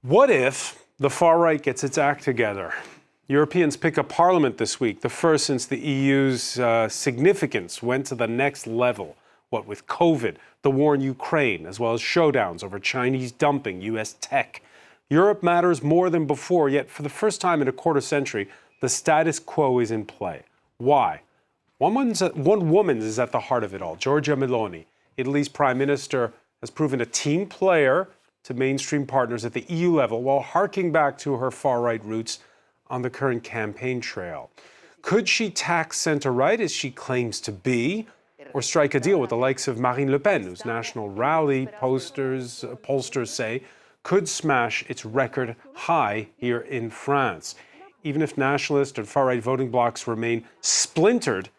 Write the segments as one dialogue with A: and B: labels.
A: What if the far right gets its act together? Europeans pick a parliament this week, the first since the EU's significance went to the next level. What with COVID, the war in Ukraine, as well as showdowns over Chinese dumping, US tech. Europe matters more than before, yet for the first time in a quarter century, the status quo is in play. Why? One woman is at the heart of it all. Giorgia Meloni, Italy's prime minister, has proven a team player to mainstream partners at the EU level while harking back to her far-right roots on the current campaign trail. Could she tax centre-right as she claims to be, or strike a deal with the likes of Marine Le Pen, whose national rally pollsters say could smash its record high here in France? Even if nationalist and far-right voting blocs remain splintered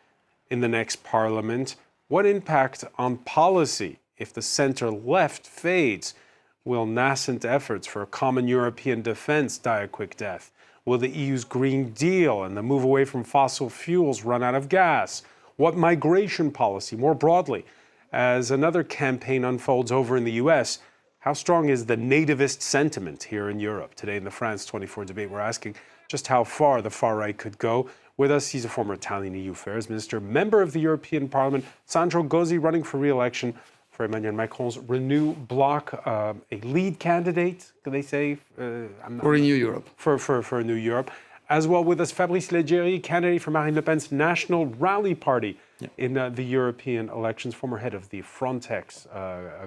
A: in the next parliament, what impact on policy if the centre-left fades? Will nascent efforts for a common European defence die a quick death? Will the EU's Green Deal and the move away from fossil fuels run out of gas? What migration policy, more broadly, as another campaign unfolds over in the US? How strong is the nativist sentiment here in Europe? Today in the France 24 debate, we're asking just how far the far right could go. With us, he's a former Italian EU Affairs Minister, member of the European Parliament, Sandro Gozzi, running for re-election for Emmanuel Macron's Renew bloc, a lead candidate, can they say?
B: For Renew Europe.
A: For Renew Europe. As well with us, Fabrice Leggeri, candidate for Marine Le Pen's National Rally Party in the European elections, former head of the Frontex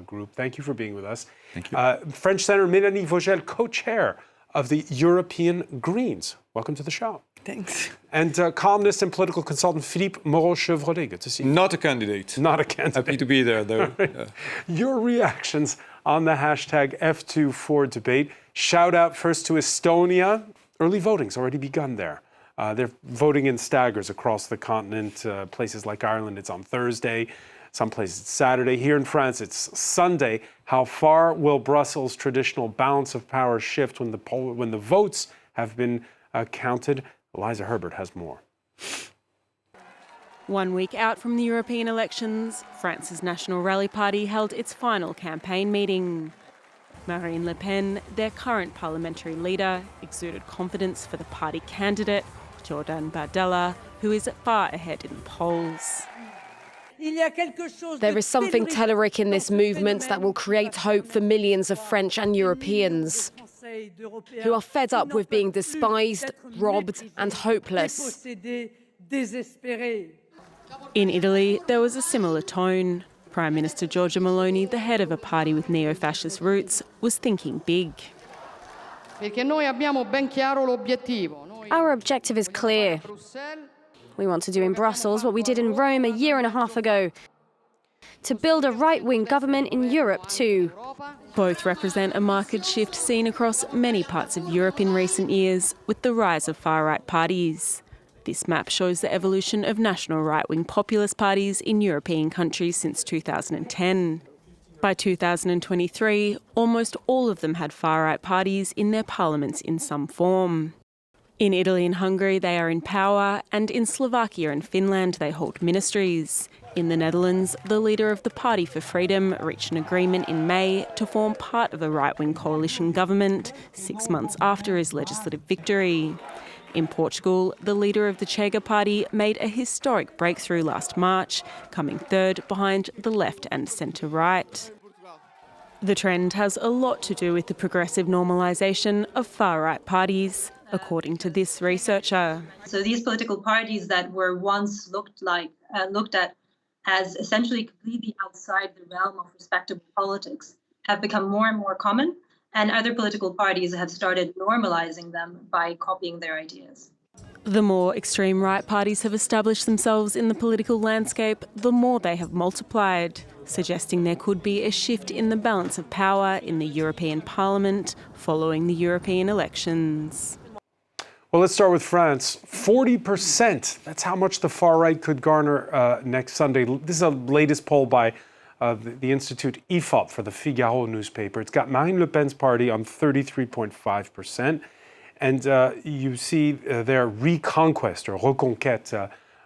A: group. Thank you for being with us.
B: Thank you.
A: French Senator Mélanie Vogel, co-chair of the European Greens. Welcome to the show.
B: Thanks.
A: And columnist and political consultant Philippe Moreau-Chevrolet. Good to see you.
B: Not a candidate.
A: Not a candidate.
B: Happy to be there, though.
A: Right. Your reactions on the hashtag F24 debate. Shout out first to Estonia. Early voting's already begun there. They're voting in staggers across the continent. Places like Ireland, it's on Thursday. Some places it's Saturday. Here in France, it's Sunday. How far will Brussels' traditional balance of power shift when the votes have been counted? Eliza Herbert has more.
C: 1 week out from the European elections, France's National Rally Party held its final campaign meeting. Marine Le Pen, their current parliamentary leader, exuded confidence for the party candidate, Jordan Bardella, who is far ahead in the polls.
D: There is something Telleric in this movement that will create hope for millions of French and Europeans who are fed up with being despised, robbed and hopeless.
C: In Italy, there was a similar tone. Prime Minister Giorgia Meloni, the head of a party with neo-fascist roots, was thinking big.
D: Our objective is clear. We want to do in Brussels what we did in Rome a year and a half ago, to build a right-wing government in Europe too.
C: Both represent a marked shift seen across many parts of Europe in recent years with the rise of far-right parties. This map shows the evolution of national right-wing populist parties in European countries since 2010. By 2023, almost all of them had far-right parties in their parliaments in some form. In Italy and Hungary, they are in power, and in Slovakia and Finland, they hold ministries. In the Netherlands, the leader of the Party for Freedom reached an agreement in May to form part of a right-wing coalition government 6 months after his legislative victory. In Portugal, the leader of the Chega party made a historic breakthrough last March, coming third behind the left and centre-right. The trend has a lot to do with the progressive normalisation of far-right parties, according to this researcher.
E: So these political parties that were once looked at as essentially completely outside the realm of respectable politics have become more and more common, and other political parties have started normalizing them by copying their ideas.
C: The more extreme right parties have established themselves in the political landscape, the more they have multiplied, suggesting there could be a shift in the balance of power in the European Parliament following the European elections.
A: Well, let's start with France. 40%, that's how much the far right could garner next Sunday. This is the latest poll by the Institute IFOP for the Figaro newspaper. It's got Marine Le Pen's party on 33.5%. And you see their Reconquest or Reconquête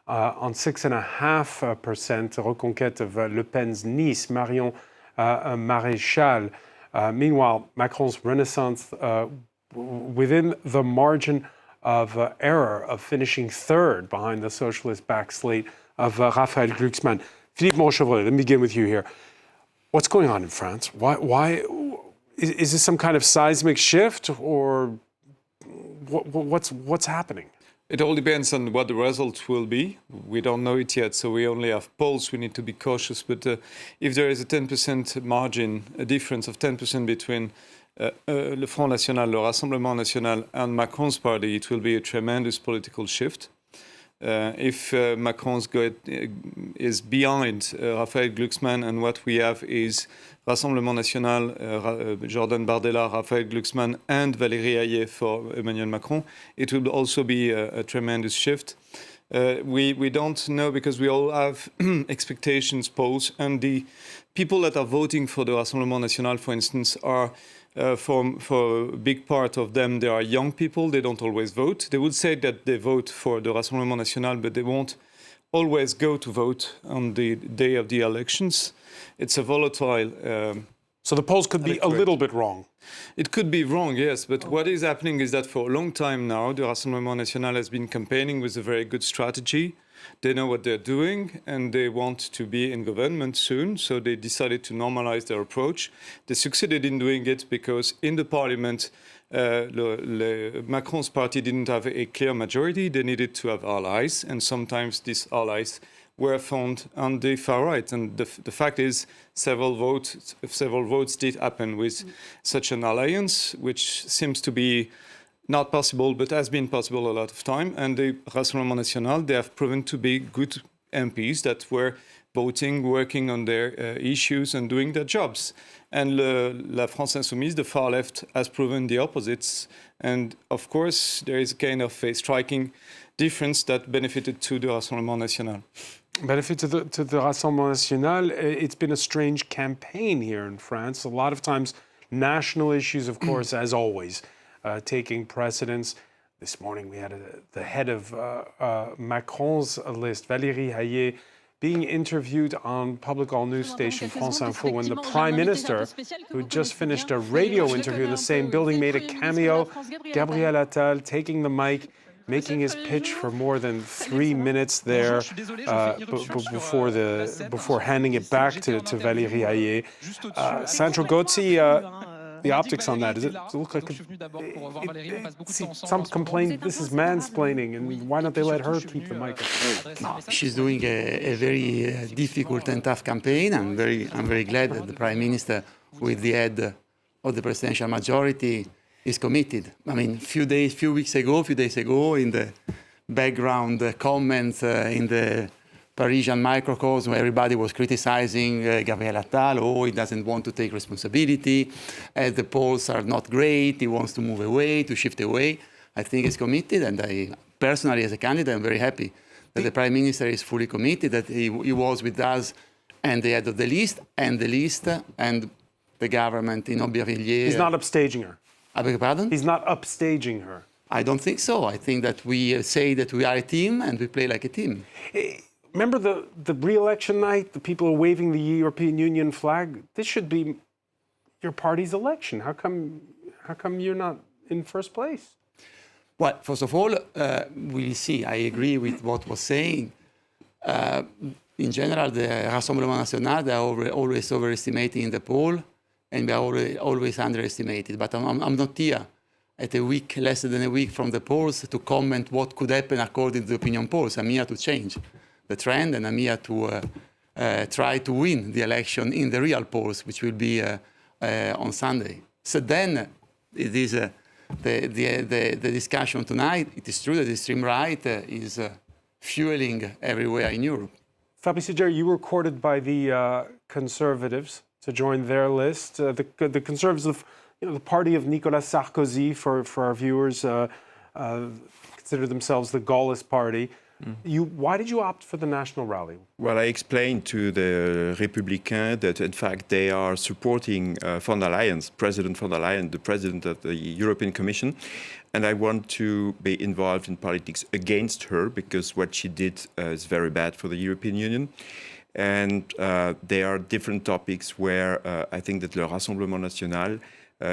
A: on 6.5%, Reconquête of Le Pen's niece, Marion Maréchal, Meanwhile, Macron's renaissance within the margin of error of finishing third behind the socialist-backed slate of Raphael Glucksmann. Philippe Montchevrolet, let me begin with you here. What's going on in France? Why is this some kind of seismic shift, or what's happening?
B: It all depends on what the result will be. We don't know it yet, so we only have polls. We need to be cautious. But if there is a 10% margin, a difference of 10% between Le Front National, le Rassemblement National, and Macron's party, it will be a tremendous political shift. If Macron is behind Raphael Glucksmann, and what we have is Rassemblement National, Jordan Bardella, Raphael Glucksmann, and Valérie Hayet for Emmanuel Macron, it will also be a tremendous shift. We don't know, because we all have expectations, polls, and the people that are voting for the Rassemblement National, for instance, are for a big part of them, they are young people. They don't always vote. They would say that they vote for the Rassemblement National, but they won't always go to vote on the day of the elections. It's a volatile.
A: So the polls could be a little bit wrong.
B: It could be wrong, yes. But what is happening is that for a long time now, the Rassemblement National has been campaigning with a very good strategy. They know what they're doing, and they want to be in government soon, so they decided to normalize their approach. They succeeded in doing it because in the parliament, Macron's party didn't have a clear majority. They needed to have allies, and sometimes these allies were found on the far right. And the fact is, several votes did happen with such an alliance, which seems to be not possible, but has been possible a lot of time. And the Rassemblement National, they have proven to be good MPs that were voting, working on their issues and doing their jobs. And La France Insoumise, the far left, has proven the opposites. And of course, there is a kind of a striking difference that benefited to the Rassemblement National.
A: Benefit to the Rassemblement National. It's been a strange campaign here in France. A lot of times, national issues, of course, as always, taking precedence. This morning we had the head of Macron's list, Valérie Hayet, being interviewed on public all-news station France Info when the Prime Minister, who just finished a radio interview in the same building, made a cameo. Gabriel Attal taking the mic, making his pitch for more than 3 minutes there before handing it back to Valérie Hayet. Sandro Gozzi, the optics on that, does it look like some complain this is mansplaining, and why don't they let her keep the mic?
F: No, she's doing a very difficult and tough campaign. I'm very glad that the Prime Minister, with the head of the presidential majority, is committed. I mean, few days ago, in the background comments in the Parisian microcosm, where everybody was criticizing Gabriel Attal. Oh, he doesn't want to take responsibility. The polls are not great. He wants to move away, to shift away. I think he's committed, and I personally, as a candidate, I'm very happy that the Prime Minister is fully committed, that he was with us and the head of the list and the government in Aubervilliers.
A: He's not upstaging her.
F: I beg your pardon?
A: He's not upstaging her.
F: I don't think so. I think that we say that we are a team and we play like a team.
A: Remember the re-election night, the people are waving the European Union flag? This should be your party's election. How come you're not in first place?
F: Well, first of all, we'll see. I agree with what was saying. In general, the Rassemblement National, they are always overestimating in the poll, and we are always underestimated. But I'm not here at less than a week from the polls to comment what could happen according to the opinion polls. I'm here to change the trend, and I'm here to try to win the election in the real polls, which will be on Sunday. So then it is the discussion tonight. It is true that the extreme right is fueling everywhere in Europe.
A: Fabrice Leggeri, you were courted by the Conservatives to join their list. The Conservatives, the party of Nicolas Sarkozy, for our viewers, consider themselves the Gaullist party. Why did you opt for the National Rally?
G: Well, I explained to the Républicains that, in fact, they are supporting von der Leyen, President von der Leyen, the president of the European Commission. And I want to be involved in politics against her, because what she did is very bad for the European Union. And there are different topics where I think that Le Rassemblement National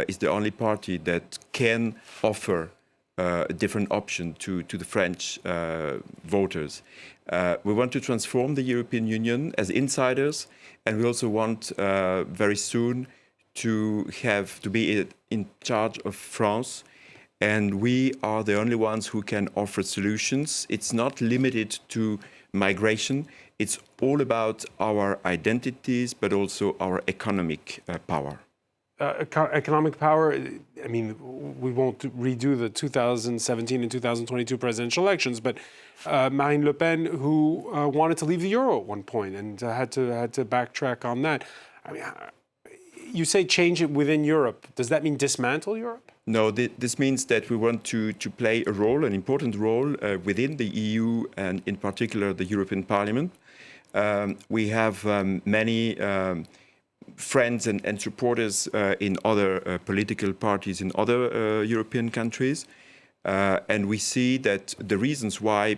G: is the only party that can offer a different option to the French voters. We want to transform the European Union as insiders, and we also want very soon to be in charge of France. And we are the only ones who can offer solutions. It's not limited to migration. It's all about our identities, but also our economic power.
A: Economic power, I mean, we won't redo the 2017 and 2022 presidential elections, but Marine Le Pen, who wanted to leave the euro at one point and had to backtrack on that. I mean, you say change it within Europe. Does that mean dismantle Europe?
G: No, this means that we want to play a role, an important role within the EU and in particular the European Parliament. We have many friends and supporters in other political parties in other European countries. And we see that the reasons why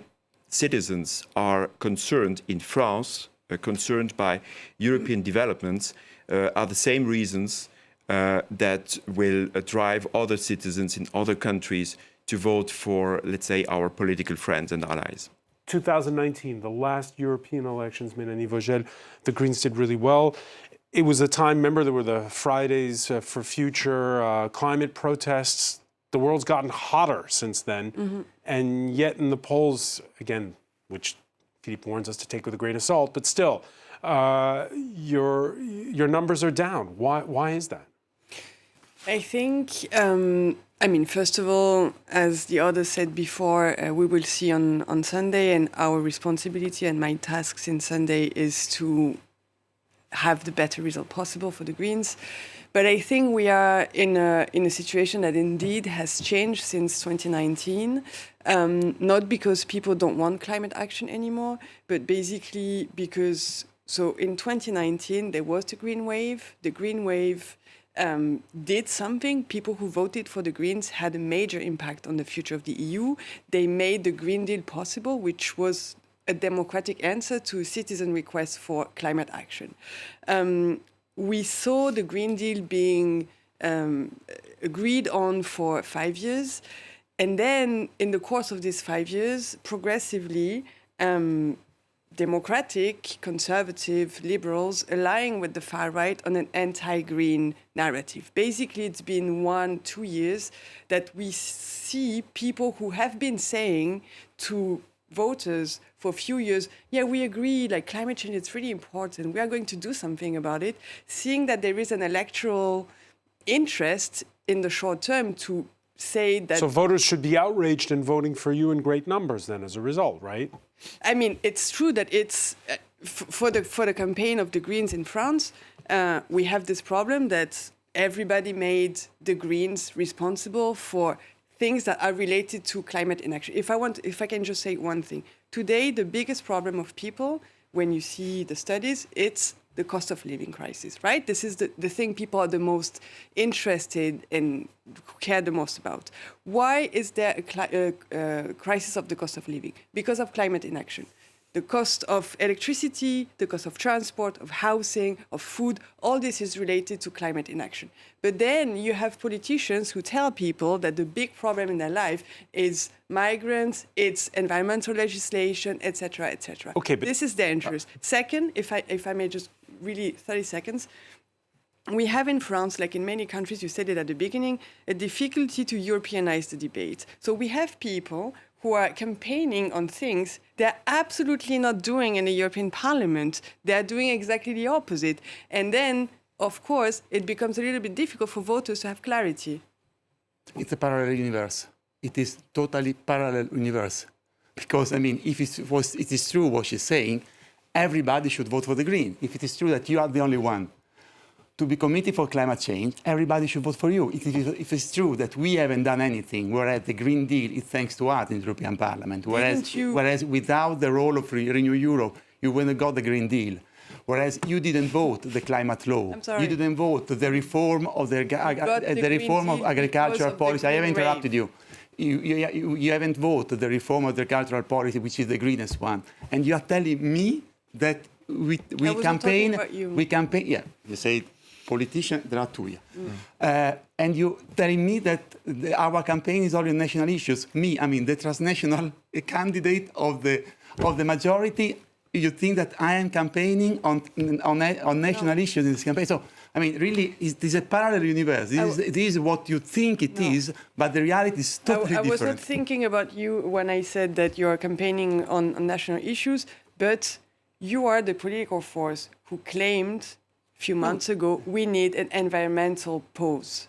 G: citizens are concerned in France, concerned by European developments, are the same reasons that will drive other citizens in other countries to vote for, let's say, our political friends and allies.
A: 2019, the last European elections, Mélanie Vogel, the Greens did really well. It was a time, remember, there were the Fridays for Future, climate protests. The world's gotten hotter since then. And yet in the polls, again, which Philippe warns us to take with a grain of salt, but still, your numbers are down. Why is that?
H: I think, I mean, first of all, as the others said before, we will see on Sunday, and our responsibility and my task since Sunday is to have the better result possible for the Greens. But I think we are in a situation that indeed has changed since 2019, not because people don't want climate action anymore, but basically because, so in 2019, there was the Green Wave. The Green Wave did something. People who voted for the Greens had a major impact on the future of the EU. They made the Green Deal possible, which was a democratic answer to citizen requests for climate action. We saw the Green Deal being agreed on for 5 years. And then in the course of these 5 years, progressively, democratic, conservative, liberals aligning with the far right on an anti-green narrative. Basically, it's been 1-2 years that we see people who have been saying to voters for a few years, yeah, we agree, like climate change is really important, we are going to do something about it, seeing that there is an electoral interest in the short term to say that...
A: So voters should be outraged and voting for you in great numbers then as a result, right?
H: I mean, it's true that it's, for the campaign of the Greens in France, we have this problem that everybody made the Greens responsible for things that are related to climate inaction. If I can just say one thing. Today, the biggest problem of people, when you see the studies, it's the cost of living crisis, right? This is the thing people are the most interested in, care the most about. Why is there a crisis of the cost of living? Because of climate inaction. The cost of electricity, the cost of transport, of housing, of food, all this is related to climate inaction. But then you have politicians who tell people that the big problem in their life is migrants, it's environmental legislation, etc., etc.
A: Okay, but
H: this is dangerous. Second, if I may just really 30 seconds, we have in France, like in many countries, you said it at the beginning, a difficulty to Europeanize the debate. So we have people who are campaigning on things they're absolutely not doing in the European Parliament. They're doing exactly the opposite. And then, of course, it becomes a little bit difficult for voters to have clarity.
F: It's a parallel universe. It is totally parallel universe. Because, I mean, if it is true what she's saying, everybody should vote for the Green. If it is true that you are the only one to be committed for climate change, everybody should vote for you. If it's true that we haven't done anything, whereas the Green Deal is thanks to us in the European Parliament, whereas without the role of Renew Europe, you wouldn't have got the Green Deal. Whereas you didn't vote the climate law. You didn't vote the reform of the reform of agricultural policy. I have interrupted you. You haven't voted the reform of the agricultural policy, which is the greenest one. And you are telling me that we
H: wasn't
F: campaign.
H: talking about you.
F: We campaign. Yeah, you say politician. There are two here, and you telling me that our campaign is only on national issues. Me, I mean, the transnational candidate of the majority. You think that I am campaigning on national issues in this campaign? So, I mean, really, it is a parallel universe. This is what you think it is, but the reality is totally different.
H: I was not thinking about you when I said that you are campaigning on national issues, but you are the political force who claimed a few months ago we need an environmental pause.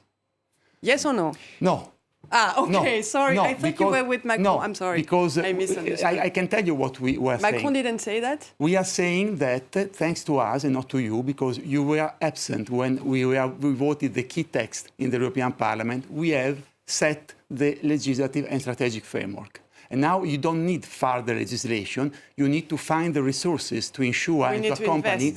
H: Yes or no?
F: No.
H: Ah, okay,
F: no,
H: sorry.
F: no,
H: I thought you were with Macron.
F: No,
H: I'm sorry.
F: Because
H: I misunderstood.
F: I can tell you what we were saying.
H: Macron didn't say that?
F: We are saying that thanks to us and not to you, because you were absent when we voted the key text in the European Parliament, we have set the legislative and strategic framework. And now you don't need further legislation. You need to find the resources to ensure and to accompany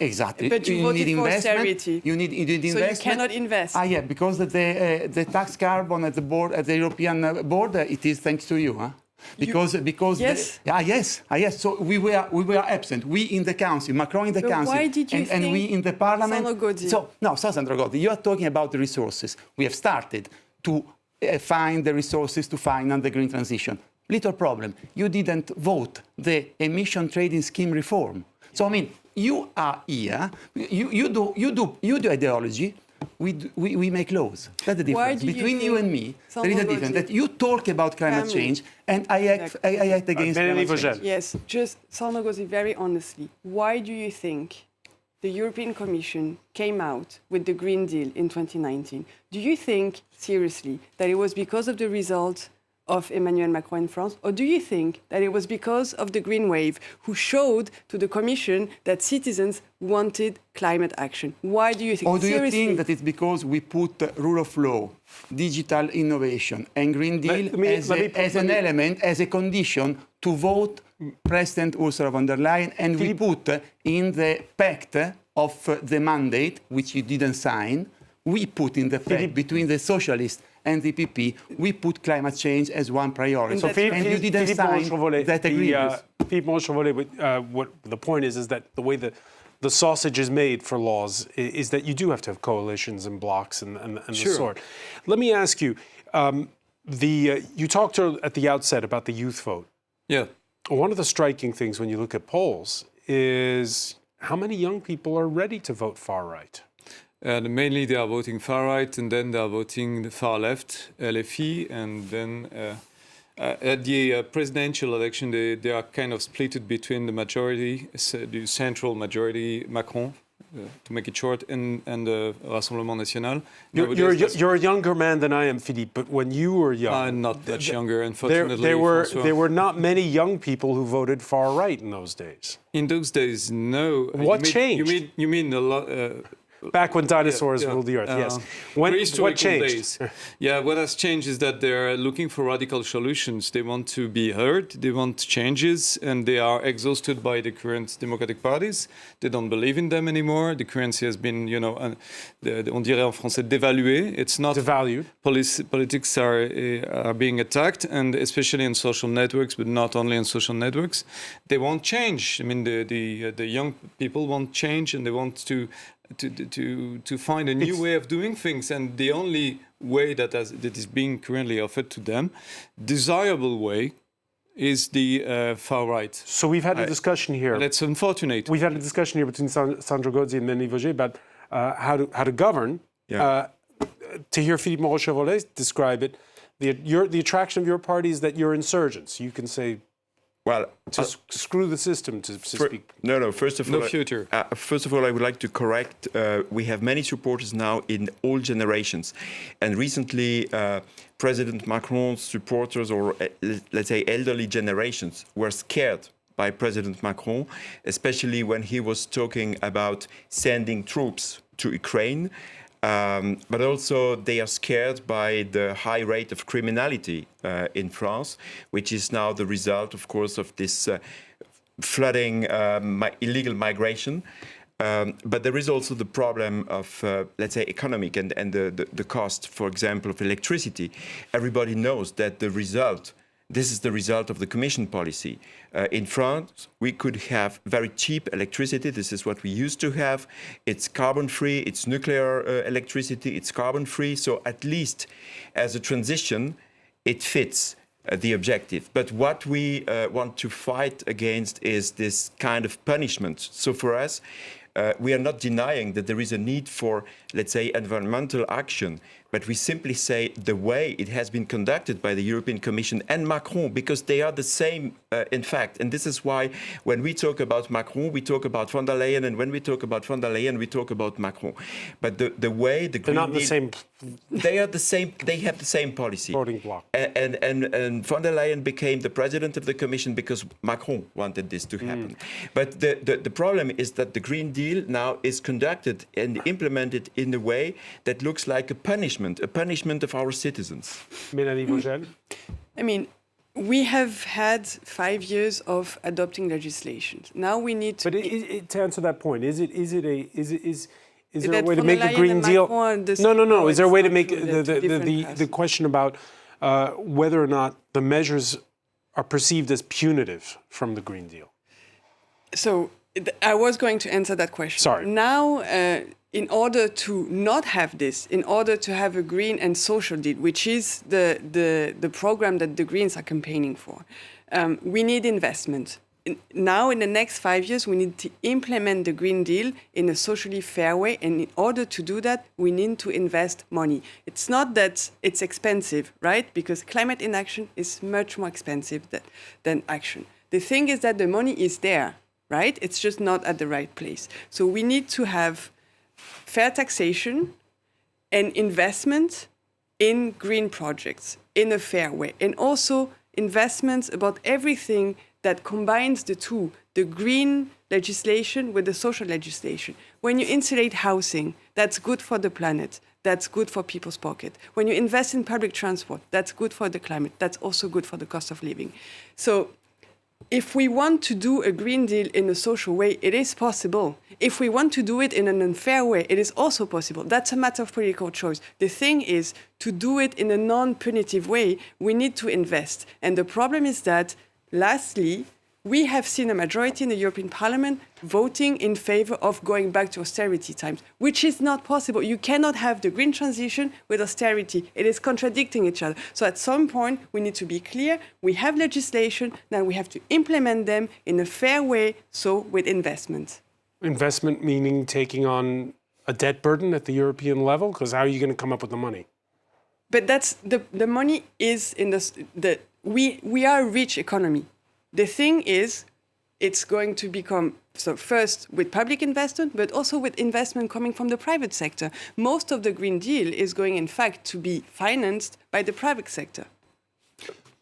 F: exactly.
H: But you voted for austerity.
F: You need investment.
H: So you cannot invest.
F: Yeah, because the tax carbon at the board, at the European board, it is thanks to you, huh? Because
H: yes.
F: Yes. So we were absent. We in the council, Macron in the council,
H: why did you
F: and we in the parliament. Sandro Gozi, you are talking about the resources. We have started to find the resources to finance the green transition. Little problem. You didn't vote the emission trading scheme reform. So I mean, you are here. You do ideology. We make laws. That's the difference between you and me. There is a difference that you talk about climate change and I act against climate change.
H: Yes, just Sandro Gozi, very honestly, why do you think the European Commission came out with the Green Deal in 2019? Do you think, seriously, that it was because of the result of Emmanuel Macron in France? Or do you think that it was because of the Green Wave, who showed to the Commission that citizens wanted climate action? Why do you think?
F: Or do you think that it's because we put rule of law, digital innovation, and Green Deal as an element, as a condition to vote President Ursula von der Leyen, and we put in the pact of the mandate, which you didn't sign, we put in the pact between the socialists and the EPP, we put climate change as one priority. And you didn't sign that agreement.
A: Philippe Monchevaulet, what the point is that the way the sausage is made for laws is that you do have to have coalitions and blocs and the sort. Let me ask you, you talked at the outset about the youth vote.
B: Yeah.
A: One of the striking things when you look at polls is how many young people are ready to vote far right?
B: Mainly they are voting far right, and then they are voting the far left, LFI, and then at the presidential election, they are kind of splitted between the majority, the central majority, Macron, to make it short, and the Rassemblement National.
A: You're a younger man than I am, Philippe, but when you were young...
B: I'm not much younger, unfortunately.
A: There were not many young people who voted far right in those days.
B: In those days, no.
A: What changed?
B: You mean a lot...
A: Back when dinosaurs ruled the earth, yes. What changed?
B: Days. Yeah, what has changed is that they're looking for radical solutions. They want to be heard, they want changes, and they are exhausted by the current democratic parties. They don't believe in them anymore. The currency has been, on dirait en français, dévalué. It's not
A: devalued.
B: Politics are being attacked, and especially in social networks, but not only on social networks. They want change. I mean, the young people want change, and they want to find a new way of doing things, and the only way that is being currently offered to them, desirable way, is the far right.
A: So we've had a discussion here.
B: That's unfortunate.
A: We've had a discussion here between Sandro Gozi and Denis Vaugier about how to govern.
G: Yeah.
A: To hear Philippe Monchevaulet describe it, the attraction of your party is that you're insurgents. You can say.
G: Well,
A: screw the system, to speak.
G: No. First of all,
B: future.
G: First of all, I would like to correct. We have many supporters now in all generations, and recently, President Macron's supporters, or let's say elderly generations, were scared by President Macron, especially when he was talking about sending troops to Ukraine. But also they are scared by the high rate of criminality in France, which is now the result, of course, of this flooding illegal migration. But there is also the problem of, let's say, economic and the cost, for example, of electricity. Everybody knows that the result This is the result of the Commission policy. In France, we could have very cheap electricity. This is what we used to have. It's carbon-free, it's nuclear electricity, it's carbon-free. So at least as a transition, it fits the objective. But what we want to fight against is this kind of punishment. So for us, we are not denying that there is a need for, let's say, environmental action, but we simply say the way it has been conducted by the European Commission and Macron, because they are the same, in fact. And this is why when we talk about Macron, we talk about von der Leyen, and when we talk about von der Leyen, we talk about Macron. But the way the
A: They're not the same.
G: They are the same. They have the same policy.
A: Voting bloc.
G: And von der Leyen became the president of the Commission because Macron wanted this to happen. But the problem is that the Green Deal now is conducted and implemented in a way that looks like a punishment of our citizens.
A: Mélanie Vogel?
H: I mean, we have had 5 years of adopting legislation. Now we need to.
A: But to answer that point, is there a
H: that
A: way to
H: von der
A: make a
H: Leyen
A: Green
H: and
A: Deal?
H: Macron
A: No. Is there a way to
H: it's
A: make
H: not true. That's a different
A: the
H: path.
A: question about whether or not the measures are perceived as punitive from the Green Deal?
H: So I was going to answer that question.
A: Sorry.
H: Now, in order to not have this, in order to have a green and social deal, which is the program that the Greens are campaigning for, we need investment. Now, in the next 5 years, we need to implement the Green Deal in a socially fair way. And in order to do that, we need to invest money. It's not that it's expensive, right? Because climate inaction is much more expensive than action. The thing is that the money is there, right? It's just not at the right place. So we need to have fair taxation and investment in green projects in a fair way. And also investments about everything that combines the two, the green legislation with the social legislation. When you insulate housing, that's good for the planet. That's good for people's pocket. When you invest in public transport, that's good for the climate. That's also good for the cost of living. So if we want to do a Green Deal in a social way, it is possible. If we want to do it in an unfair way, it is also possible. That's a matter of political choice. The thing is, to do it in a non-punitive way, we need to invest. And the problem is that, lastly, we have seen a majority in the European Parliament voting in favor of going back to austerity times, which is not possible. You cannot have the green transition with austerity. It is contradicting each other. So at some point, we need to be clear. We have legislation, now we have to implement them in a fair way, so with investment.
A: Investment meaning taking on a debt burden at the European level? Because how are you going to come up with the money?
H: But that's the money is in we are a rich economy. The thing is, it's going to become, so first with public investment, but also with investment coming from the private sector. Most of the Green Deal is going, in fact, to be financed by the private sector.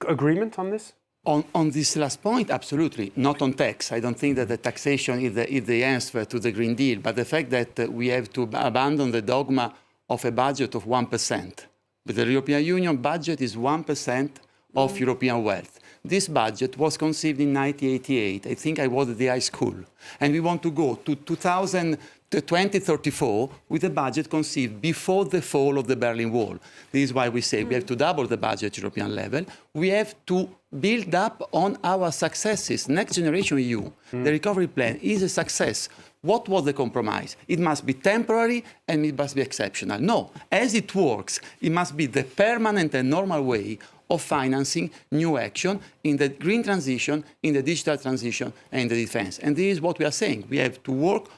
A: Agreement on this?
F: On this last point, absolutely. Not on tax. I don't think that the taxation is the answer to the Green Deal, but the fact that we have to abandon the dogma of a budget of 1%. But the European Union budget is 1% of European wealth. This budget was conceived in 1988. I think I was at the high school. And we want to go to 2034 with a budget conceived before the fall of the Berlin Wall. This is why we say we have to double the budget at European level. We have to build up on our successes. Next Generation EU, the recovery plan is a success. What was the compromise? It must be temporary and it must be exceptional. No, as it works, it must be the permanent and normal way of financing new action in the green transition, in the digital transition, and in the defense. And this is what we are saying. We have to work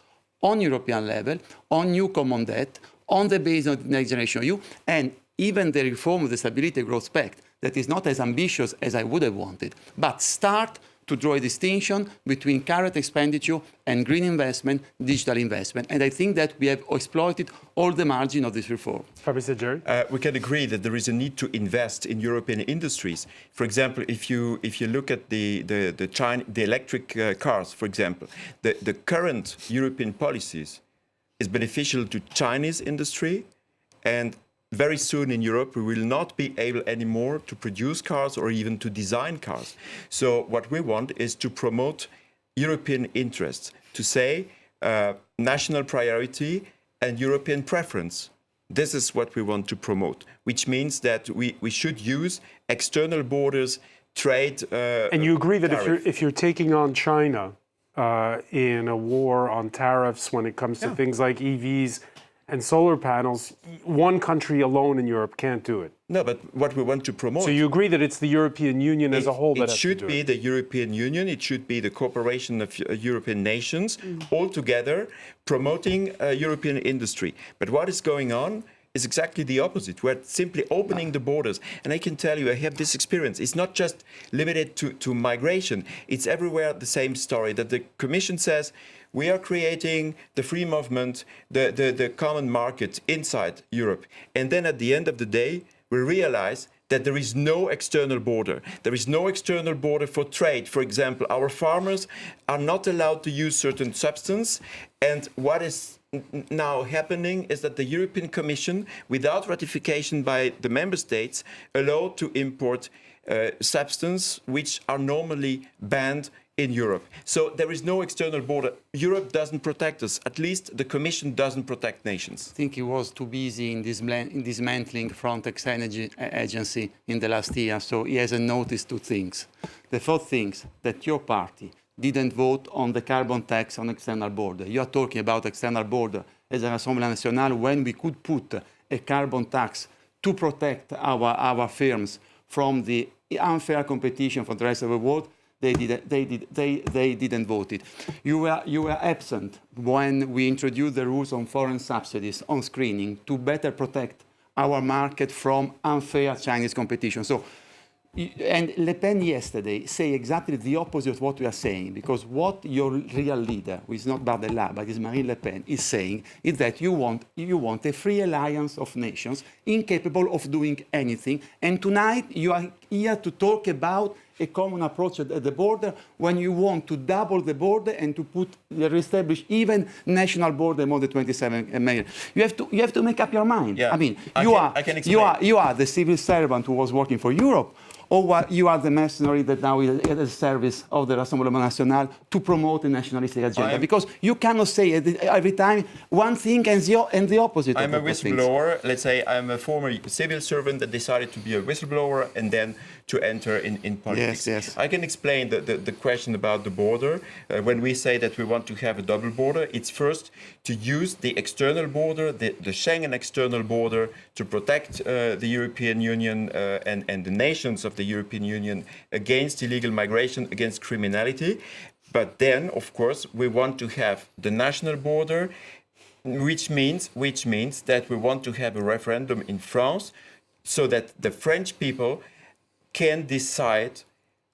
F: on European level, on new common debt, on the basis of the Next Generation EU, and even the reform of the Stability and Growth Pact that is not as ambitious as I would have wanted, but start to draw a distinction between current expenditure and green investment, digital investment. And I think that we have exploited all the margin of this reform.
A: Fabrice Jerry?
G: We can agree that there is a need to invest in European industries. For example, if you look at the electric cars, for example, the current European policies is beneficial to Chinese industry, and very soon in Europe, we will not be able anymore to produce cars or even to design cars. So what we want is to promote European interests, to say national priority and European preference. This is what we want to promote, which means that we should use external borders trade.
A: And you agree that
G: tariff.
A: if you're taking on China in a war on tariffs when it comes to things like EVs and solar panels, one country alone in Europe can't do it.
G: No, but what we want to promote.
A: So you agree that it's the European Union as a whole that has to do it?
G: It should be the European Union. It should be the cooperation of European nations all together promoting European industry. But what is going on is exactly the opposite. We're simply opening the borders. And I can tell you, I have this experience. It's not just limited to migration. It's everywhere the same story, that the Commission says, we are creating the free movement, the common market inside Europe. And then at the end of the day, we realize that there is no external border. There is no external border for trade. For example, our farmers are not allowed to use certain substance. And what is now happening is that the European Commission, without ratification by the member states, allowed to import substances which are normally banned in Europe. So there is no external border. Europe doesn't protect us. At least the Commission doesn't protect nations.
F: I think he was too busy in dismantling Frontex Energy Agency in the last year, so he hasn't noticed two things. The first thing is that your party didn't vote on the carbon tax on external border. You are talking about external border as an Assemblée Nationale when we could put a carbon tax to protect our firms from the unfair competition from the rest of the world. They didn't vote it. You were absent when we introduced the rules on foreign subsidies on screening to better protect our market from unfair Chinese competition. So, and Le Pen yesterday say exactly the opposite of what we are saying, because what your real leader, who is not Bardella, but is Marine Le Pen, is saying is that you want a free alliance of nations incapable of doing anything. And tonight you are here to talk about a common approach at the border when you want to double the border and to reestablish even national border among the 27 million. You have to make up your mind.
G: Yeah.
F: I mean,
G: you
F: are the civil servant who was working for Europe, or you are the mercenary that now is at the service of the Rassemblement National to promote a nationalistic agenda. Because you cannot say every time one thing and the opposite.
G: I'm a whistleblower. Let's say I'm a former civil servant that decided to be a whistleblower and then to enter in politics.
F: Yes.
G: I can explain the question about the border. When we say that we want to have a double border, it's first to use the external border, the Schengen external border, to protect the European Union and the nations of the European Union against illegal migration, against criminality. But then, of course, we want to have the national border, which means that we want to have a referendum in France so that the French people can decide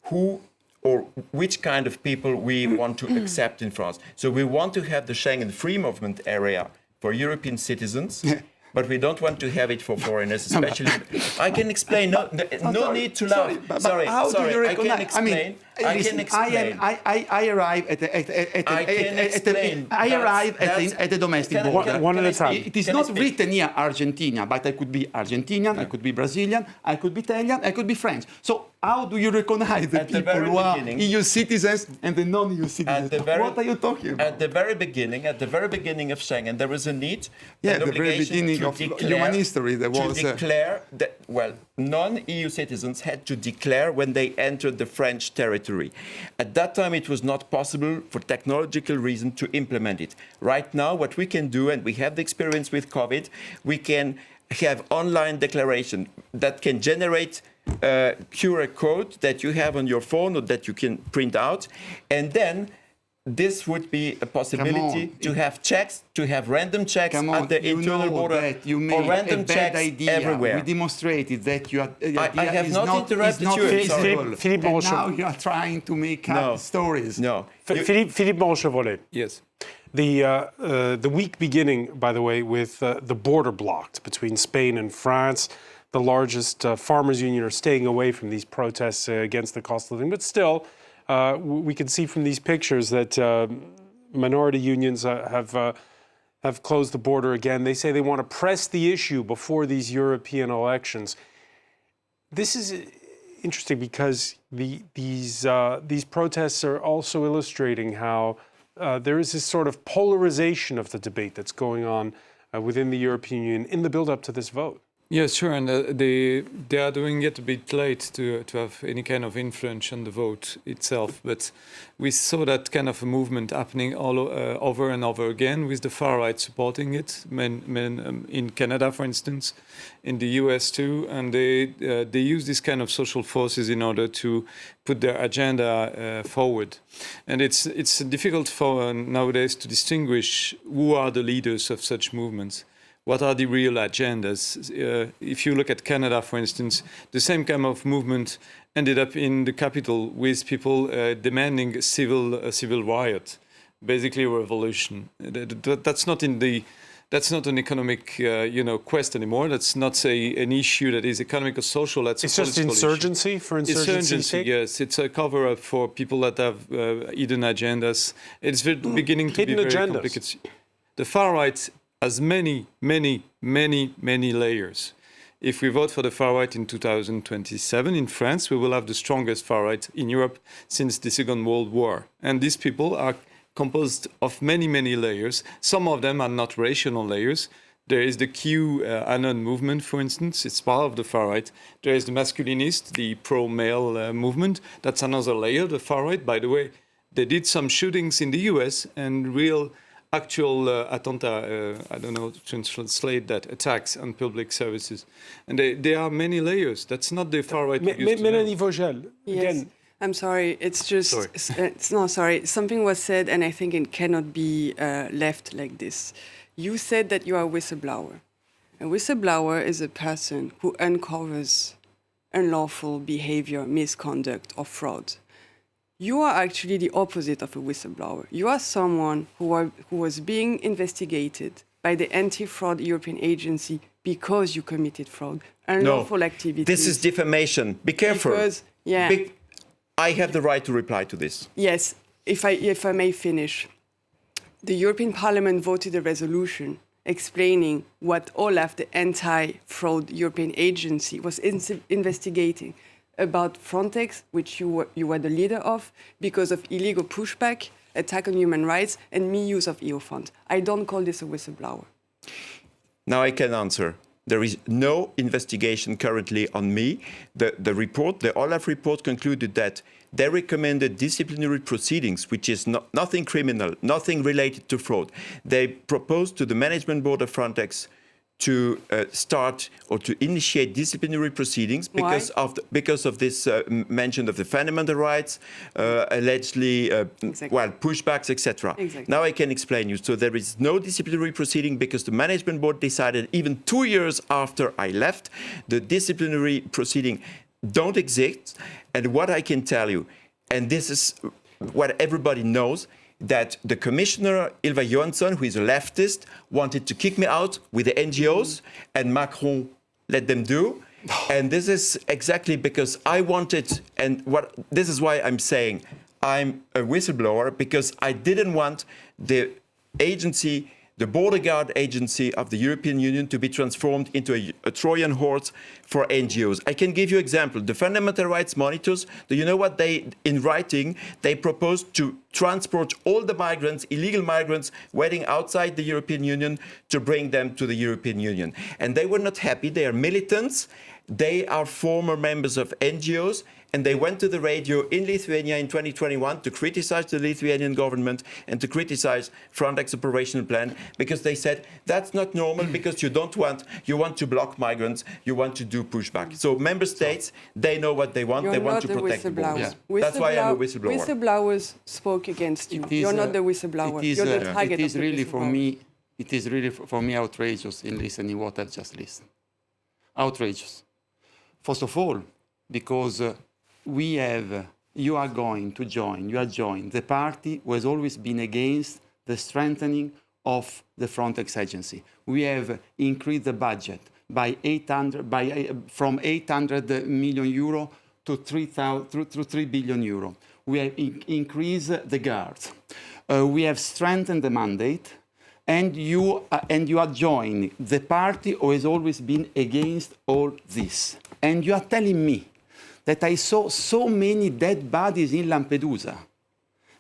G: who or which kind of people we want to accept in France. So we want to have the Schengen free movement area for European citizens, but we don't want to have it for foreigners, especially. I can explain. No need to laugh. Sorry. I can explain.
F: I arrive at a domestic border.
A: One at a time.
F: It is not written here Argentina, but I could be Argentinian, I could be Brazilian, I could be Italian, I could be French. So how do you recognize the people who are EU citizens and the non-EU citizens? What are you talking about?
G: At the very beginning of Schengen, there was a need,
F: an obligation of human history. There was
G: to declare that, non-EU citizens had to declare when they entered the French territory. At that time, it was not possible for technological reasons to implement it. Right now, what we can do, and we have the experience with COVID, we can have online declaration that can generate QR code that you have on your phone or that you can print out, and then this would be a possibility to have checks, to have random checks at the internal border, or random checks everywhere.
F: We demonstrated that you are.
G: I have not interrupted you.
A: Philippe Monchevrolet.
F: Now you are trying to make up stories.
G: No.
A: Philippe Monchevrolet.
B: Yes.
A: The week beginning, by the way, with the border blocked between Spain and France. The largest farmers' union are staying away from these protests against the cost of living, but still. We can see from these pictures that minority unions have closed the border again. They say they want to press the issue before these European elections. This is interesting because these protests are also illustrating how there is this sort of polarization of the debate that's going on within the European Union in the build-up to this vote.
B: Yeah, sure, and they are doing it a bit late to have any kind of influence on the vote itself. But we saw that kind of a movement happening all over and over again, with the far right supporting it. In Canada, for instance, in the US too, and they use this kind of social forces in order to put their agenda forward. And it's difficult for nowadays to distinguish who are the leaders of such movements. What are the real agendas? If you look at Canada, for instance, the same kind of movement ended up in the capital with people demanding a civil riot, basically a revolution. That's not an economic quest anymore. That's not an issue that is economic or social. It's
A: just insurgency for insurgency's sake?
B: Yes, it's a cover-up for people that have hidden agendas. It's beginning to be very complicated. The far right has many layers. If we vote for the far right in 2027 in France, we will have the strongest far right in Europe since the Second World War. And these people are composed of many layers. Some of them are not rational layers. There is the QAnon movement, for instance. It's part of the far right. There is the masculinist, the pro-male movement. That's another layer, the far right. By the way, they did some shootings in the US and actual attentat, I don't know how to translate that, attacks on public services. And there are many layers. That's not the far right.
A: Mélanie Vogel, again.
H: Yes. I'm sorry, it's just, sorry. Something was said and I think it cannot be left like this. You said that you are a whistleblower. A whistleblower is a person who uncovers unlawful behavior, misconduct or fraud. You are actually the opposite of a whistleblower. You are someone who was being investigated by the Anti-Fraud European Agency because you committed fraud, unlawful activities.
G: This is defamation. Be careful.
H: Because,
G: I have the right to reply to this.
H: Yes, if I may finish. The European Parliament voted a resolution explaining what OLAF, the Anti-Fraud European Agency, was investigating about Frontex, which you were the leader of, because of illegal pushback, attack on human rights, and misuse of EU funds. I don't call this a whistleblower.
G: Now I can answer. There is no investigation currently on me. The OLAF report concluded that they recommended disciplinary proceedings, which is nothing criminal, nothing related to fraud. They proposed to the management board of Frontex to start or to initiate disciplinary proceedings because of this mention of the fundamental rights, allegedly, pushbacks, etc.
H: Exactly.
G: Now I can explain you. So there is no disciplinary proceeding because the management board decided even 2 years after I left, the disciplinary proceeding don't exist. And what I can tell you, and this is what everybody knows, that the commissioner, Ylva Johansson, who is a leftist, wanted to kick me out with the NGOs, and Macron let them do. And this is exactly because I wanted, this is why I'm saying I'm a whistleblower, because I didn't want the agency, the border guard agency of the European Union to be transformed into a Trojan horse for NGOs. I can give you an example. The fundamental rights monitors, do you know what in writing, they proposed to transport all the migrants, illegal migrants, waiting outside the European Union to bring them to the European Union. And they were not happy. They are militants. They are former members of NGOs. And they went to the radio in Lithuania in 2021 to criticize the Lithuanian government and to criticize Frontex operational plan, because they said that's not normal because you want to block migrants, you want to do pushback. So member states, they know what they want. They want to protect the borders. That's why I'm a whistleblower.
H: Whistleblowers spoke against you. You're not the whistleblower. You're the target
F: it is
H: of the
F: really
H: whistleblower.
F: It is really for me outrageous in listening what I've just listened. Outrageous. First of all, because you are joined the party who has always been against the strengthening of the Frontex agency. We have increased the budget by from 800 million euro to 3 billion euro. We have increased the guards. We have strengthened the mandate, and you are joining the party who has always been against all this. And you are telling me that I saw so many dead bodies in Lampedusa,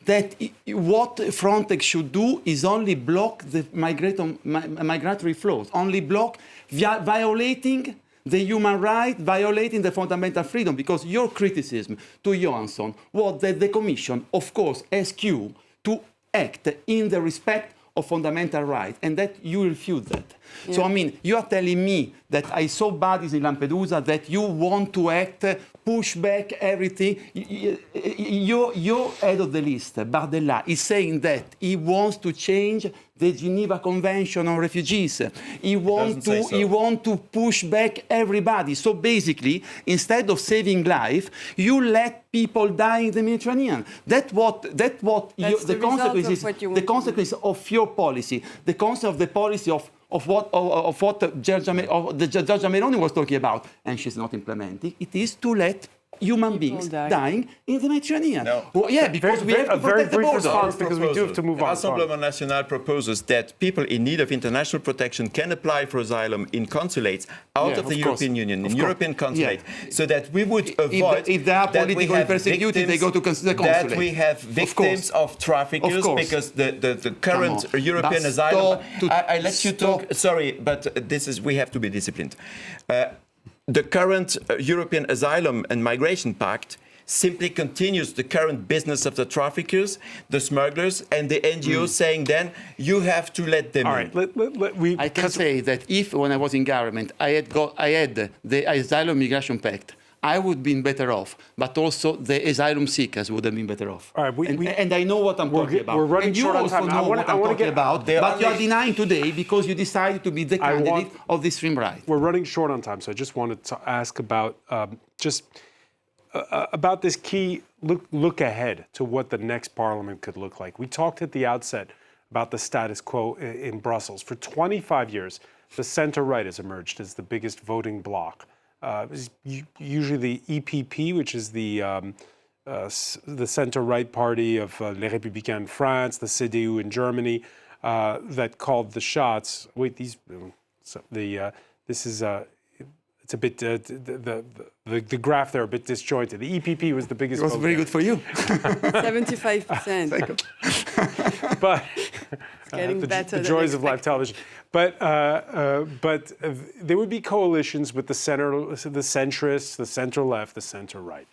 F: that what Frontex should do is only block the migratory flows, only block violating the human right, violating the fundamental freedom, because your criticism to Johansson was that the Commission, of course, asks you to act in the respect of fundamental rights, and that you refuse that. Yeah. So, I mean, you are telling me that I saw bodies in Lampedusa, that you want to act, push back everything. Your head of the list, Bardella, is saying that he wants to change the Geneva Convention on Refugees. He wants to push back everybody. So basically, instead of saving life, you let people die in the Mediterranean. That's the consequence of your policy, the consequence of the policy of what Giorgia Meloni was talking about, and she's not implementing. It is to let human beings dying in the Mediterranean.
G: No.
F: Well, yeah, because we have to protect the border.
A: Because we do have to move on.
G: Asylum National proposes that people in need of international protection can apply for asylum in consulates out of the European Union, in European consulate, so that we would avoid
F: if they are politically persecuted, they go to the consulate.
G: That we have victims of traffickers, because the current European asylum. I let you talk. Sorry, but we have to be disciplined. The current European Asylum and Migration Pact simply continues the current business of the traffickers, the smugglers, and the NGOs saying then you have to let them in.
F: I can say that if, when I was in government, I had the Asylum Migration Pact, I would have been better off, but also the asylum seekers would have been better off.
A: All right,
F: and I know what I'm talking about.
A: We're running
F: and you
A: short on
F: also
A: time.
F: know what I'm talking about, but you are denying today because you decided to be the candidate of the extreme right.
A: We're running short on time, so I just wanted to ask about about this key look ahead to what the next parliament could look like. We talked at the outset about the status quo in Brussels. For 25 years, the center-right has emerged as the biggest voting bloc. Usually the EPP, which is the center-right party of Les Républicains in France, the CDU in Germany, that called the shots. Wait, it's a bit the graph there a bit disjointed. The EPP was the biggest.
F: It was very good for you.
H: 75%.
A: But
H: getting better.
A: The joys of live television. But there would be coalitions with the centrists, the center-left, the center-right.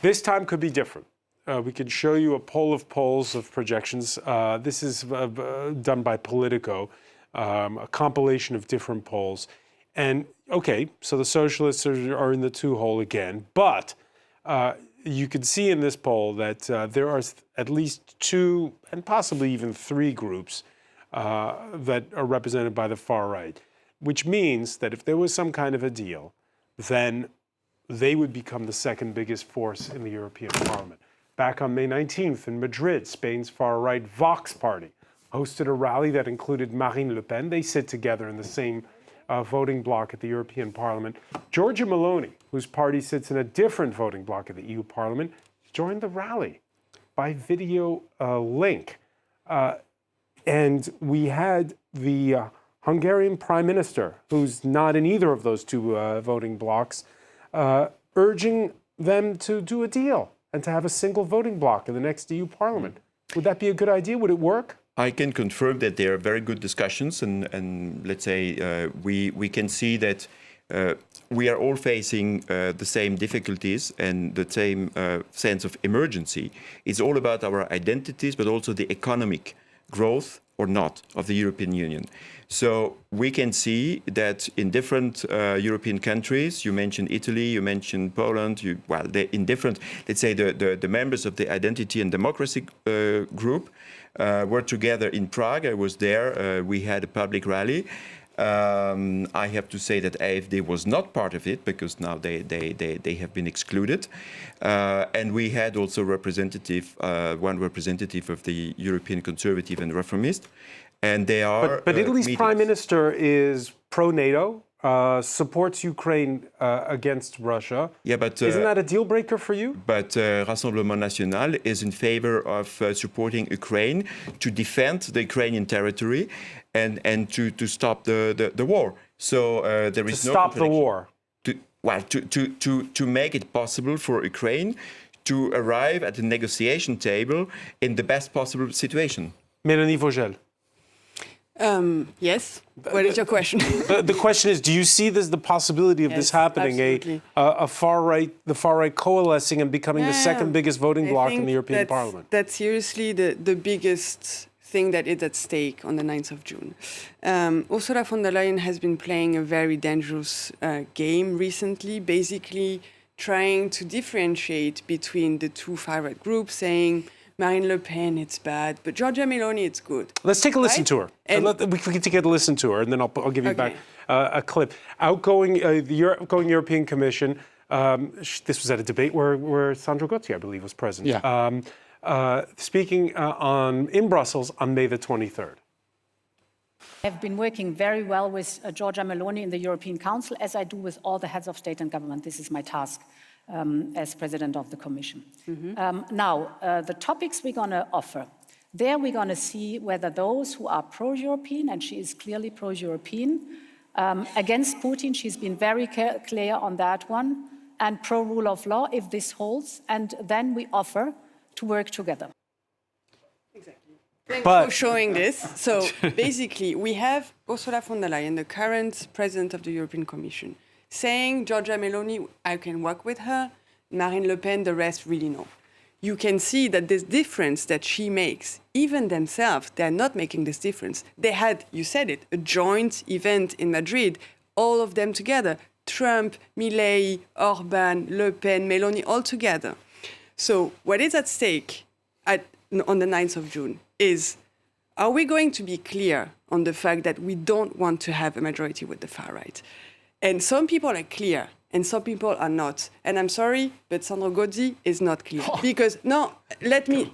A: This time could be different. We could show you a poll of polls of projections. This is done by Politico, a compilation of different polls. And okay, so the socialists are in the two-hole again, but you can see in this poll that there are at least two and possibly even three groups that are represented by the far right, which means that if there was some kind of a deal, then they would become the second biggest force in the European Parliament. Back on May 19th in Madrid, Spain's far-right Vox party hosted a rally that included Marine Le Pen. They sit together in the same voting bloc at the European Parliament. Giorgia Meloni, whose party sits in a different voting bloc at the EU Parliament, joined the rally by video link. And we had the Hungarian Prime Minister, who's not in either of those two voting blocs, urging them to do a deal and to have a single voting bloc in the next EU Parliament. Would that be a good idea? Would it work?
G: I can confirm that there are very good discussions, and let's say we can see that we are all facing the same difficulties and the same sense of emergency. It's all about our identities, but also the economic growth or not of the European Union. So we can see that in different European countries, you mentioned Italy, you mentioned Poland, in different, let's say the members of the Identity and Democracy group were together in Prague. I was there. We had a public rally. I have to say that AfD was not part of it because now they have been excluded. And we had also one representative of the European Conservative and Reformist. And they are.
A: But Italy's prime minister is pro-NATO, supports Ukraine against Russia.
G: Yeah, but
A: isn't that a deal breaker for you?
G: But Rassemblement National is in favor of supporting Ukraine to defend the Ukrainian territory and to stop the war. So there is
A: no stop the war.
G: To make it possible for Ukraine to arrive at the negotiation table in the best possible situation.
A: Mélanie Vogel.
H: Yes. What is your question?
A: The question is, do you see this the possibility of this happening?
H: Absolutely.
A: The far right coalescing and becoming the second biggest voting bloc in the European Parliament?
H: That's seriously the biggest thing that is at stake on the 9th of June. Ursula von der Leyen has been playing a very dangerous game recently, basically trying to differentiate between the two far-right groups, saying Marine Le Pen, it's bad, but Giorgia Meloni, it's good.
A: Let's take a listen to her.
H: And
A: We can take a listen to her, and then I'll give you
H: Okay.
A: back a clip. The outgoing European Commission, this was at a debate where Sandro Gotti, I believe, was present.
F: Yeah.
A: Speaking in Brussels on May the 23rd.
I: I've been working very well with Giorgia Meloni in the European Council, as I do with all the heads of state and government. This is my task as president of the Commission. Now, the topics we're going to offer, there we're going to see whether those who are pro-European, and she is clearly pro-European, against Putin, she's been very clear on that one, and pro-rule of law, if this holds, and then we offer to work together.
H: Thanks for showing this. So basically, we have Ursula von der Leyen, the current president of the European Commission, saying, Giorgia Meloni, I can work with her. Marine Le Pen, the rest really no. You can see that this difference that she makes, even themselves, they're not making this difference. They had, you said it, a joint event in Madrid, all of them together. Trump, Milei, Orban, Le Pen, Meloni, all together. So what is at stake on the 9th of June is, are we going to be clear on the fact that we don't want to have a majority with the far right? And some people are clear, and some people are not. And I'm sorry, but Sandro Gotti is not clear. Because, no, let me.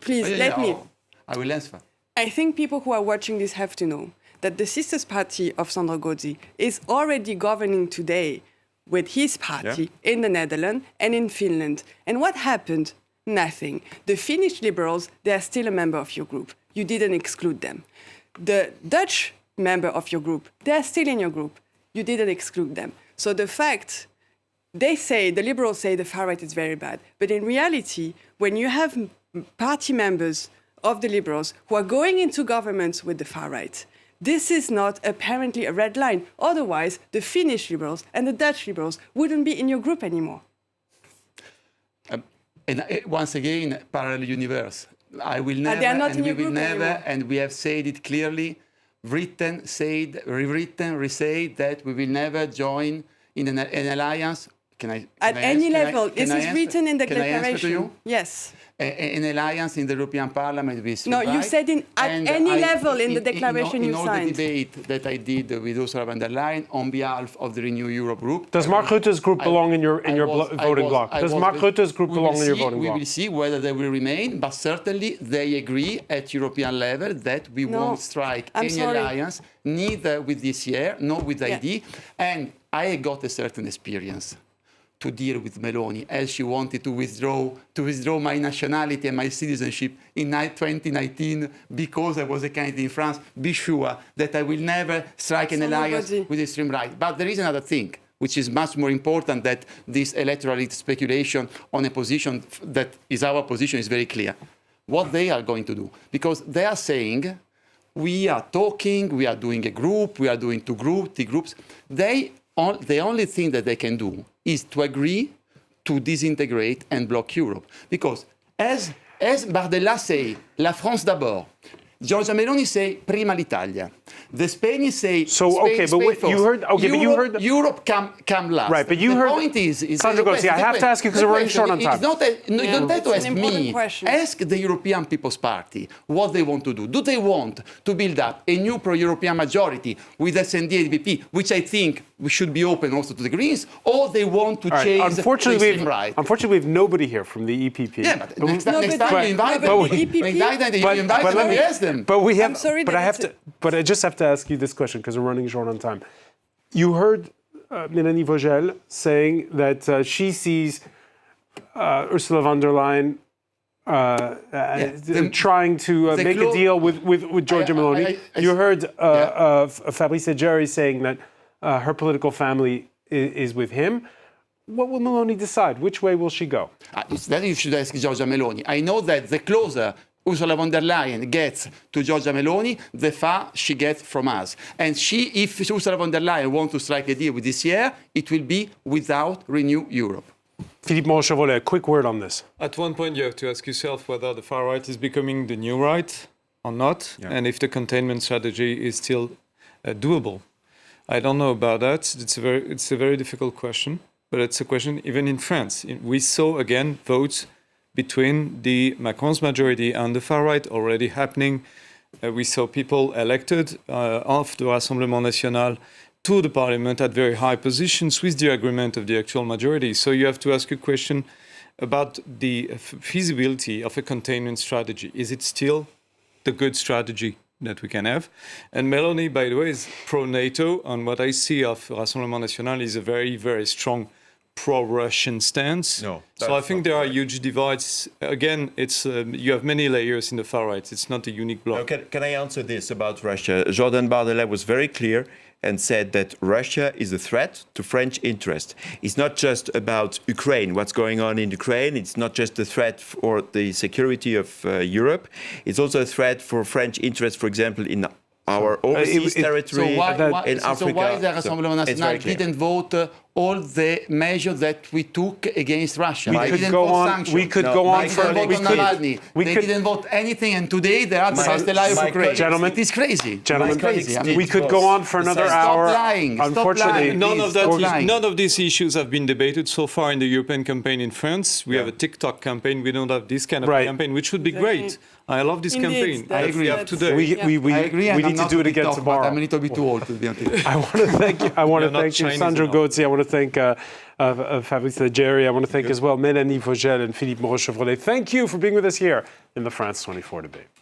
F: I will answer.
H: I think people who are watching this have to know that the sisters party of Sandro Gotti is already governing today with his party in the Netherlands and in Finland. And what happened? Nothing. The Finnish liberals, they are still a member of your group. You didn't exclude them. The Dutch member of your group, they are still in your group. You didn't exclude them. So the fact, the liberals say the far right is very bad. But in reality, when you have party members of the liberals who are going into governments with the far right, this is not apparently a red line. Otherwise, the Finnish liberals and the Dutch liberals wouldn't be in your group anymore.
F: And once again, parallel universe. I will never,
H: they are not
F: and
H: in
F: we
H: your
F: will
H: group
F: never,
H: anymore.
F: and we have said it clearly, written, said, rewritten, re-said that we will never join in an alliance.
H: At any level, this is written in the
F: Can I answer to
H: declaration.
F: you?
H: Yes.
F: An alliance in the European Parliament with
H: No, you said at any level in the declaration you
F: signed. In all
H: signed.
F: the debate that I did with Ursula von der Leyen on behalf of the Renew Europe group.
A: Does Mark Rutte's group belong in your voting bloc? Does Mark Rutte's group belong in your voting bloc?
F: We will see whether they will remain, but certainly they agree at European level that we won't strike any alliance, neither with this year, nor with the ID. And I got a certain experience to deal with Meloni, as she wanted to withdraw my nationality and my citizenship in 2019 because I was a candidate in France. Be sure that I will never strike an alliance with the extreme right. But there is another thing, which is much more important than this electoral speculation on a position that is our position is very clear. What they are going to do, because they are saying, we are talking, we are doing a group, we are doing two groups, three groups. The only thing that they can do is to agree to disintegrate and block Europe. Because as Bardella say, la France d'abord, Giorgia Meloni say, prima l'Italia. The Spanish say, Europe come last.
A: Right, but you heard.
F: The point is
A: Sandro Gotti, I have to ask you because we're running short on time.
F: You don't have to ask me. Ask the European People's Party what they want to do. Do they want to build up a new pro-European majority with SND and DPP, which I think we should be open also to the Greens, or they want to change the extreme right?
A: Unfortunately, we have nobody here from the EPP.
F: Yeah, but next time you invite them.
A: But I just have to ask you this question because we're running short on time. You heard Mélanie Vogel saying that she sees Ursula von der Leyen trying to make a deal with Giorgia Meloni. You heard Fabrice Leggeri saying that her political family is with him. what will Meloni decide? Which way will she go?
F: Then you should ask Giorgia Meloni. I know that the closer Ursula von der Leyen gets to Giorgia Meloni, the far she gets from us. And if Ursula von der Leyen wants to strike a deal with this year, it will be without Renew Europe.
A: Philippe Montchevalet, a quick word on this.
B: At one point, you have to ask yourself whether the far right is becoming the new right or not, and if the containment strategy is still doable. I don't know about that. It's a very difficult question, but it's a question even in France. We saw, again, votes between the Macron's majority and the far right already happening. We saw people elected of the Rassemblement National to the parliament at very high positions with the agreement of the actual majority. So you have to ask a question about the feasibility of a containment strategy. Is it still the good strategy that we can have? And Meloni, by the way, is pro-NATO. And what I see of Rassemblement National is a very, very strong pro-Russian stance.
G: No,
B: so I think there are huge divides. Again, it's you have many layers in the far right. It's not a unique bloc.
G: Can I answer this about Russia? Jordan Bardella was very clear and said that Russia is a threat to French interest. It's not just about Ukraine, what's going on in Ukraine. It's not just a threat for the security of Europe. It's also a threat for French interest, for example, in our overseas territory in Africa.
F: So why the Rassemblement National didn't vote all the measures that we took against Russia?
A: We could go on. We could go on for.
F: They didn't vote anything, and today they are the lie of Ukraine.
A: Gentlemen,
F: it is crazy.
A: Gentlemen,
F: it's crazy. I mean,
A: we could go on for another hour.
F: Lying.
A: Unfortunately,
B: none of these issues have been debated so far in the European campaign in France. We have a TikTok campaign. We don't have this kind of campaign, which would be great. I love this campaign.
F: I agree.
B: Today.
A: We need to do it again tomorrow.
F: I'm a little bit too old to be on TikTok.
A: I want to thank you. I want to thank you, Sandro Gozzi. I want to thank Fabrice Leggeri. I want to thank as well Mélanie Vogel and Philippe Montchevalet. Thank you for being with us here in the France 24 debate.